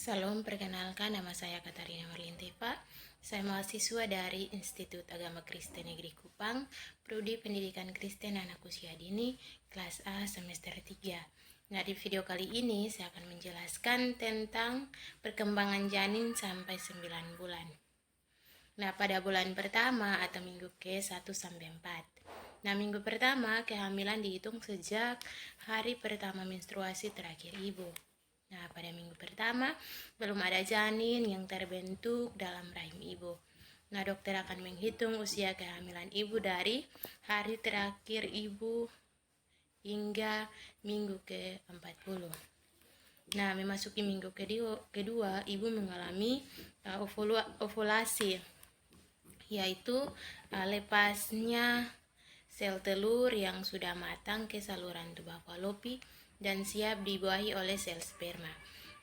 Salam, perkenalkan nama saya Katarina Marlintepa. Saya mahasiswa dari Institut Agama Kristen Negeri Kupang, Prodi Pendidikan Kristen Anak Usia Dini, kelas A semester 3. Nah, di video kali ini saya akan menjelaskan tentang perkembangan janin sampai 9 bulan. Nah, pada bulan pertama atau minggu ke-1 sampai 4. Nah, minggu pertama kehamilan dihitung sejak hari pertama menstruasi terakhir ibu. Nah, pada minggu pertama belum ada janin yang terbentuk dalam rahim ibu. Nah, dokter akan menghitung usia kehamilan ibu dari hari terakhir ibu hingga minggu ke-40. Nah, memasuki minggu kedua ibu mengalami ovulasi, yaitu lepasnya sel telur yang sudah matang ke saluran tuba falopi dan siap dibuahi oleh sel sperma.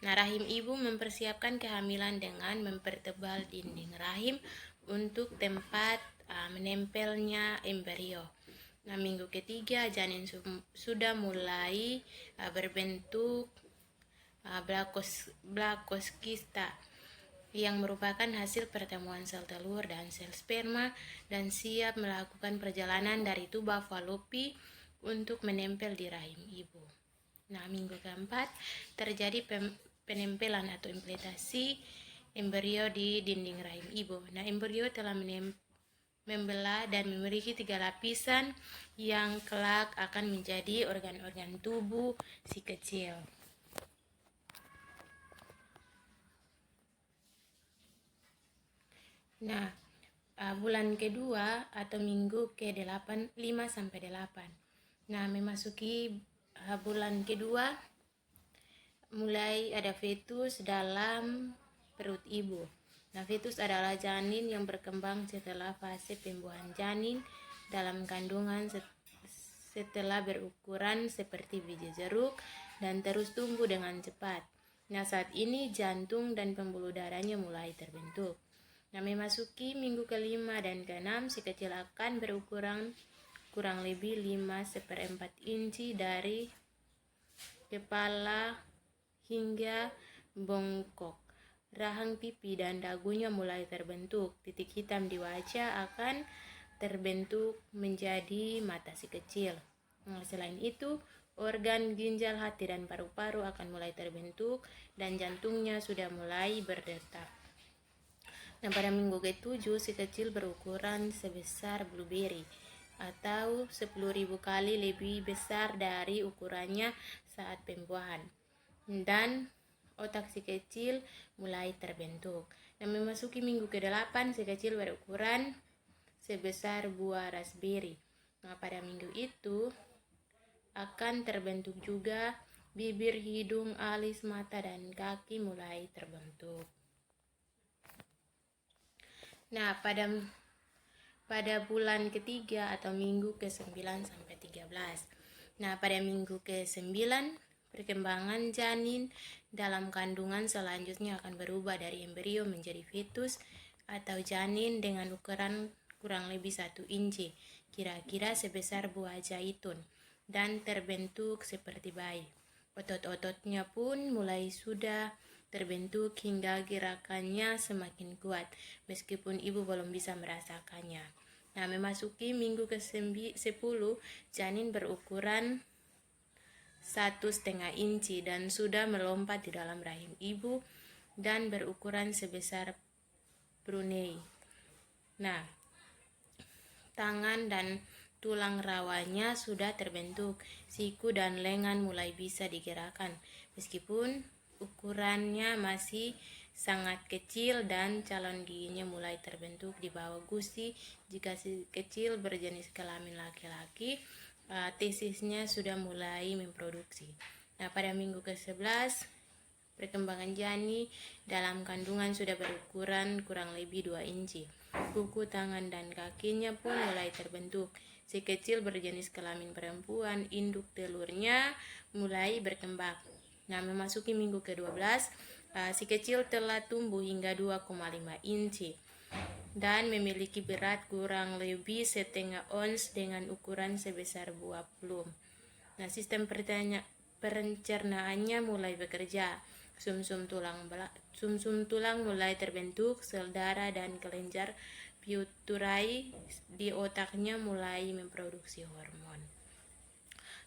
Nah, rahim ibu mempersiapkan kehamilan dengan mempertebal dinding rahim untuk tempat menempelnya embrio. Nah, minggu ketiga janin sudah mulai berbentuk blakoskista yang merupakan hasil pertemuan sel telur dan sel sperma dan siap melakukan perjalanan dari tuba falopi untuk menempel di rahim ibu. Nah, minggu keempat terjadi penempelan atau implantasi embrio di dinding rahim ibu. Nah, embrio telah membelah dan memiliki 3 lapisan yang kelak akan menjadi organ-organ tubuh si kecil. Nah, bulan kedua atau minggu ke-8, 5 sampai 8. Nah, memasuki bulan kedua mulai ada fetus dalam perut ibu. Nah, fetus adalah janin yang berkembang setelah fase pembuahan janin dalam kandungan setelah berukuran seperti biji jeruk dan terus tumbuh dengan cepat. Nah, saat ini jantung dan pembuluh darahnya mulai terbentuk. Nah, memasuki minggu ke-5 dan ke-6, si kecil akan berukuran kurang lebih 5/4 inci dari kepala hingga bongkok. Rahang pipi dan dagunya mulai terbentuk. Titik hitam di wajah akan terbentuk menjadi mata si kecil. Nah, selain itu, organ ginjal, hati, dan paru-paru akan mulai terbentuk dan jantungnya sudah mulai berdetak. Nah, pada minggu ke-7 si kecil berukuran sebesar blueberry atau 10.000 kali lebih besar dari ukurannya saat pembuahan. Dan otak si kecil mulai terbentuk. Dan memasuki minggu ke-8 si kecil berukuran sebesar buah raspberry. Nah, pada minggu itu akan terbentuk juga bibir, hidung, alis, mata, dan kaki mulai terbentuk. Nah, pada bulan ketiga atau minggu ke-9 sampai 13. Nah, pada minggu ke-9 perkembangan janin dalam kandungan selanjutnya akan berubah dari embrio menjadi fetus atau janin dengan ukuran kurang lebih 1 inci, kira-kira sebesar buah zaitun, dan terbentuk seperti bayi. Otot-ototnya pun mulai sudah terbentuk hingga gerakannya semakin kuat, meskipun ibu belum bisa merasakannya. Nah, memasuki minggu ke-10, janin berukuran 1,5 inci dan sudah melompat di dalam rahim ibu dan berukuran sebesar Brunei. Nah, tangan dan tulang rawanya sudah terbentuk, siku dan lengan mulai bisa digerakkan, meskipun ukurannya masih sangat kecil, dan calon giginya mulai terbentuk di bawah gusi. Jika si kecil berjenis kelamin laki-laki, testisnya sudah mulai memproduksi. Nah, pada minggu ke-11 perkembangan janin dalam kandungan sudah berukuran kurang lebih 2 inci. Kuku, tangan, dan kakinya pun mulai terbentuk. Si kecil berjenis kelamin perempuan, induk telurnya mulai berkembang. Nah, memasuki minggu ke-12, si kecil telah tumbuh hingga 2,5 inci dan memiliki berat kurang lebih 0,5 ons dengan ukuran sebesar buah plum. Nah, sistem perencernaannya mulai bekerja. Sumsum tulang mulai terbentuk, sel darah dan kelenjar pituitari di otaknya mulai memproduksi hormon.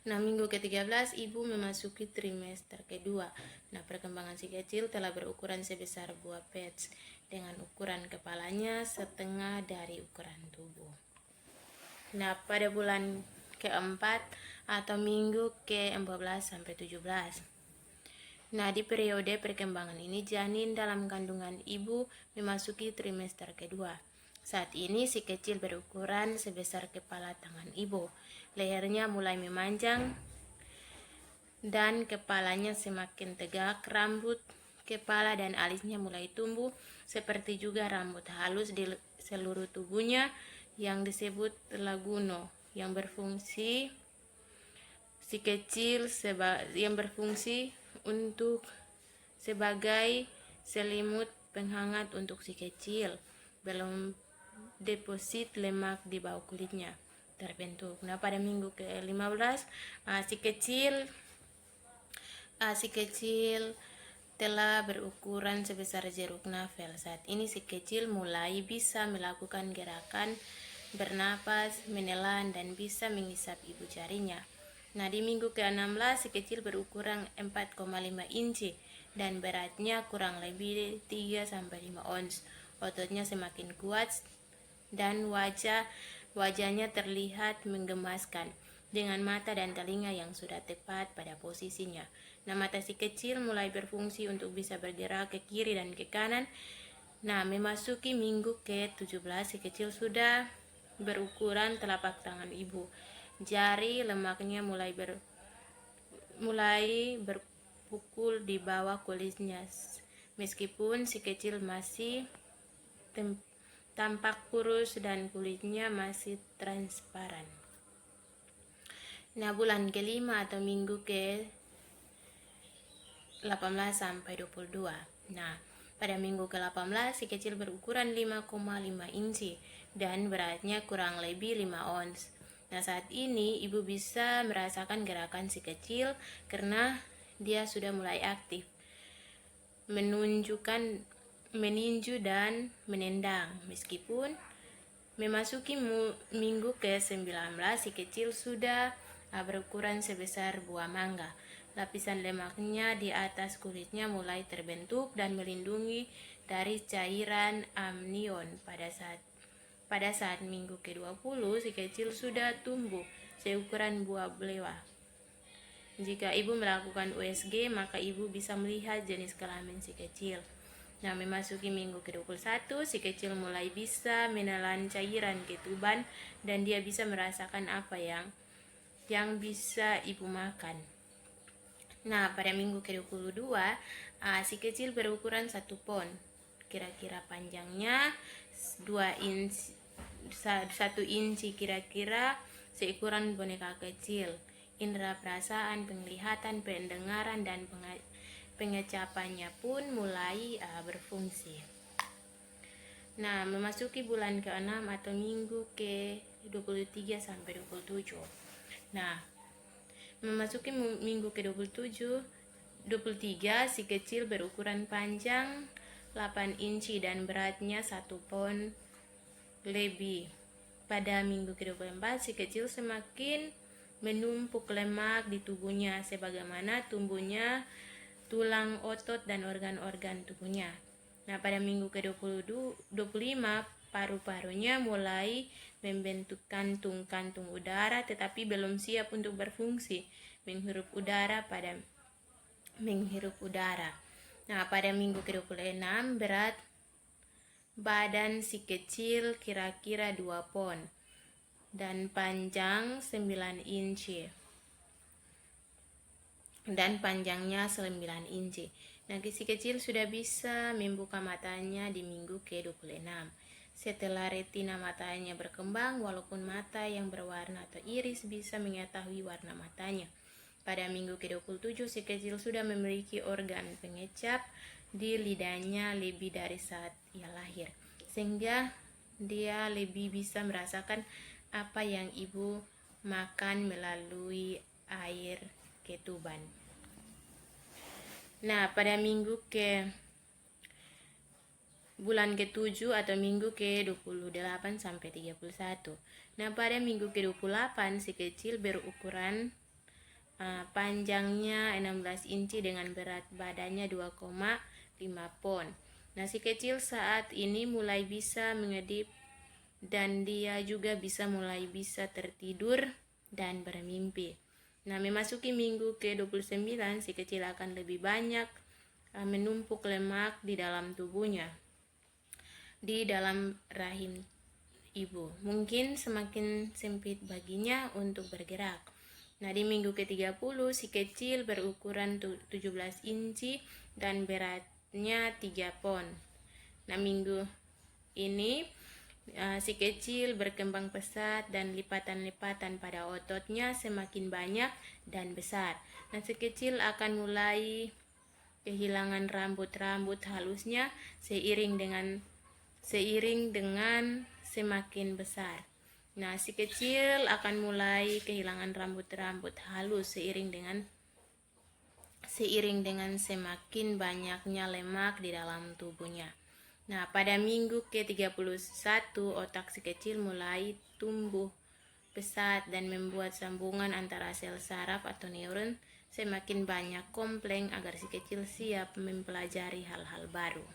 Nah, minggu ke-13 ibu memasuki trimester kedua. Nah, perkembangan si kecil telah berukuran sebesar buah peach dengan ukuran kepalanya setengah dari ukuran tubuh. Nah, pada bulan keempat atau minggu ke-14 sampai 17. Nah, di periode perkembangan ini janin dalam kandungan ibu memasuki trimester kedua. Saat ini si kecil berukuran sebesar kepala tangan ibu. Lehernya mulai memanjang dan kepalanya semakin tegak. Rambut kepala dan alisnya mulai tumbuh, seperti juga rambut halus di seluruh tubuhnya yang disebut laguno, yang berfungsi untuk sebagai selimut penghangat untuk si kecil. Belum deposit lemak di bawah kulitnya terbentuk. Nah, pada minggu ke-15 si kecil telah berukuran sebesar jeruk nafel. Saat ini si kecil mulai bisa melakukan gerakan bernapas, menelan, dan bisa menghisap ibu jarinya. Nah, di minggu ke-16 si kecil berukuran 4,5 inci dan beratnya kurang lebih 3-5 ons. Ototnya semakin kuat dan wajahnya terlihat menggemaskan dengan mata dan telinga yang sudah tepat pada posisinya. Nah, mata si kecil mulai berfungsi untuk bisa bergerak ke kiri dan ke kanan. Nah, memasuki minggu ke-17 si kecil sudah berukuran telapak tangan ibu. Jari lemaknya mulai berpukul di bawah kulitnya. Meskipun si kecil masih tampak kurus dan kulitnya masih transparan. Nah, bulan kelima atau minggu ke-18 sampai 22. Nah, pada minggu ke-18 si kecil berukuran 5,5 inci dan beratnya kurang lebih 5 ons. Nah, saat ini ibu bisa merasakan gerakan si kecil karena dia sudah mulai aktif meninju dan menendang. Meskipun memasuki minggu ke-19 si kecil sudah berukuran sebesar buah mangga. Lapisan lemaknya di atas kulitnya mulai terbentuk dan melindungi dari cairan amnion. Pada saat minggu ke-20 si kecil sudah tumbuh seukuran buah belewah. Jika ibu melakukan USG, maka ibu bisa melihat jenis kelamin si kecil. Nah, memasuki minggu ke-21 si kecil mulai bisa menelan cairan ketuban dan dia bisa merasakan apa yang bisa ibu makan. Nah, pada minggu ke-22 si kecil berukuran 1 pon. Kira-kira panjangnya 1 inci, kira-kira seukuran boneka kecil. Indera perasaan, penglihatan, pendengaran, dan pengecapannya pun mulai berfungsi. Nah, memasuki bulan ke-6 atau minggu ke-23 sampai 27. Nah, memasuki minggu ke-23 si kecil berukuran panjang 8 inci dan beratnya 1 pon lebih. Pada minggu ke-24 si kecil semakin menumpuk lemak di tubuhnya sebagaimana tumbuhnya tulang, otot, dan organ-organ tubuhnya. Nah, pada minggu ke-25 paru-parunya mulai membentuk kantung-kantung udara tetapi belum siap untuk berfungsi menghirup udara. Nah, pada minggu ke-26 berat badan si kecil kira-kira 2 pon dan panjang 9 inci dan panjangnya 9 inci. Nah, si kecil sudah bisa membuka matanya di minggu ke-26. Setelah retina matanya berkembang, walaupun mata yang berwarna atau iris bisa mengetahui warna matanya. Pada minggu ke-27 si kecil sudah memiliki organ pengecap di lidahnya lebih dari saat ia lahir, sehingga dia lebih bisa merasakan apa yang ibu makan melalui air ketuban. Nah, pada minggu ke bulan ke-7 atau minggu ke-28 sampai 31. Nah, pada minggu ke-28 si kecil berukuran panjangnya 16 inci dengan berat badannya 2,5 pon. Nah, si kecil saat ini mulai bisa mengedip dan dia juga mulai bisa tertidur dan bermimpi. Nah, memasuki minggu ke-29 si kecil akan lebih banyak menumpuk lemak di dalam tubuhnya, di dalam rahim ibu. Mungkin semakin sempit baginya untuk bergerak. Nah, di minggu ke-30 si kecil berukuran 17 inci dan beratnya 3 pon. Nah, minggu ini si kecil berkembang pesat dan lipatan-lipatan pada ototnya semakin banyak dan besar. Nah, si kecil akan mulai kehilangan rambut-rambut halusnya seiring dengan semakin besar. Nah, si kecil akan mulai kehilangan rambut-rambut halus seiring dengan semakin banyaknya lemak di dalam tubuhnya. Nah, pada minggu ke-31 otak si kecil mulai tumbuh pesat dan membuat sambungan antara sel saraf atau neuron semakin banyak kompleng agar si kecil siap mempelajari hal-hal baru.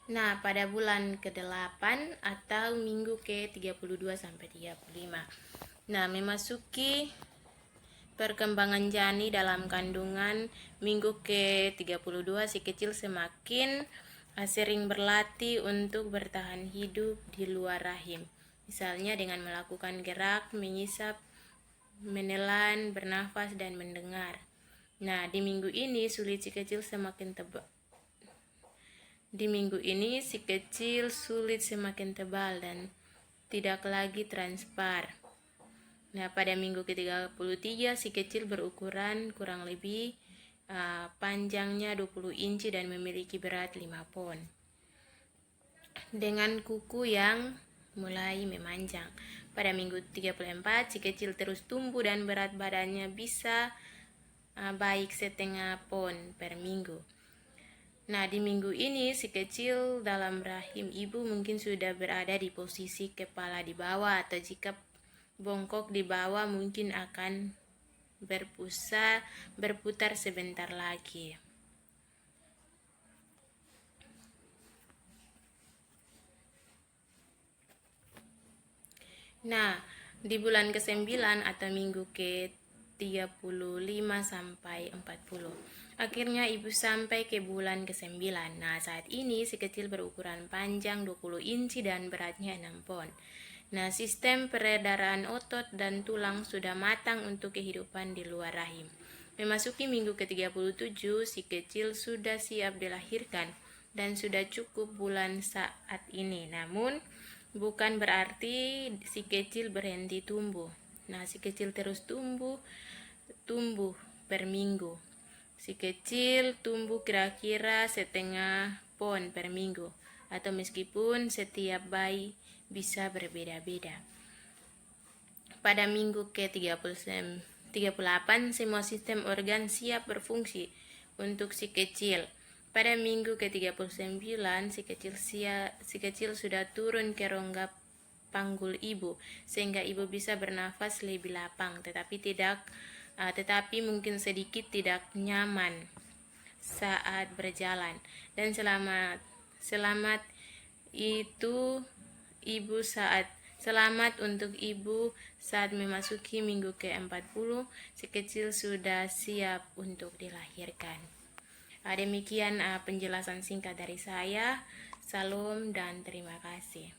Nah, pada bulan ke-8 atau minggu ke-32 sampai 35. Nah, memasuki perkembangan janin dalam kandungan minggu ke-32 si kecil semakin sering berlatih untuk bertahan hidup di luar rahim. Misalnya dengan melakukan gerak, mengisap, menelan, bernafas, dan mendengar. Nah, di minggu ini sulit si kecil semakin tebal. Di minggu ini si kecil sulit semakin tebal dan tidak lagi transpar. Nah, pada minggu ke-33 si kecil berukuran kurang lebih panjangnya 20 inci dan memiliki berat 5 pon. Dengan kuku yang mulai memanjang. Pada minggu 34 si kecil terus tumbuh dan berat badannya bisa baik setengah pon per minggu. Nah, di minggu ini si kecil dalam rahim ibu mungkin sudah berada di posisi kepala di bawah, atau jika bongkok di bawah mungkin akan berputar sebentar lagi. Nah, di bulan ke-9 atau minggu ke-35 sampai 40. Akhirnya ibu sampai ke bulan ke-9. Nah, saat ini si kecil berukuran panjang 20 inci dan beratnya 6 pon. Nah, sistem peredaran otot dan tulang sudah matang untuk kehidupan di luar rahim. Memasuki minggu ke-37, si kecil sudah siap dilahirkan dan sudah cukup bulan saat ini. Namun, bukan berarti si kecil berhenti tumbuh. Nah, si kecil terus tumbuh per minggu. Si kecil tumbuh kira-kira setengah pon per minggu, atau meskipun setiap bayi bisa berbeda-beda. Pada minggu ke-38 semua sistem organ siap berfungsi untuk si kecil. Pada minggu ke-39 si kecil sudah turun ke rongga panggul ibu sehingga ibu bisa bernafas lebih lapang, tetapi mungkin sedikit tidak nyaman saat berjalan. Dan selamat untuk ibu saat memasuki minggu ke-40 si kecil sudah siap untuk dilahirkan. Demikian penjelasan singkat dari saya. Salam dan terima kasih.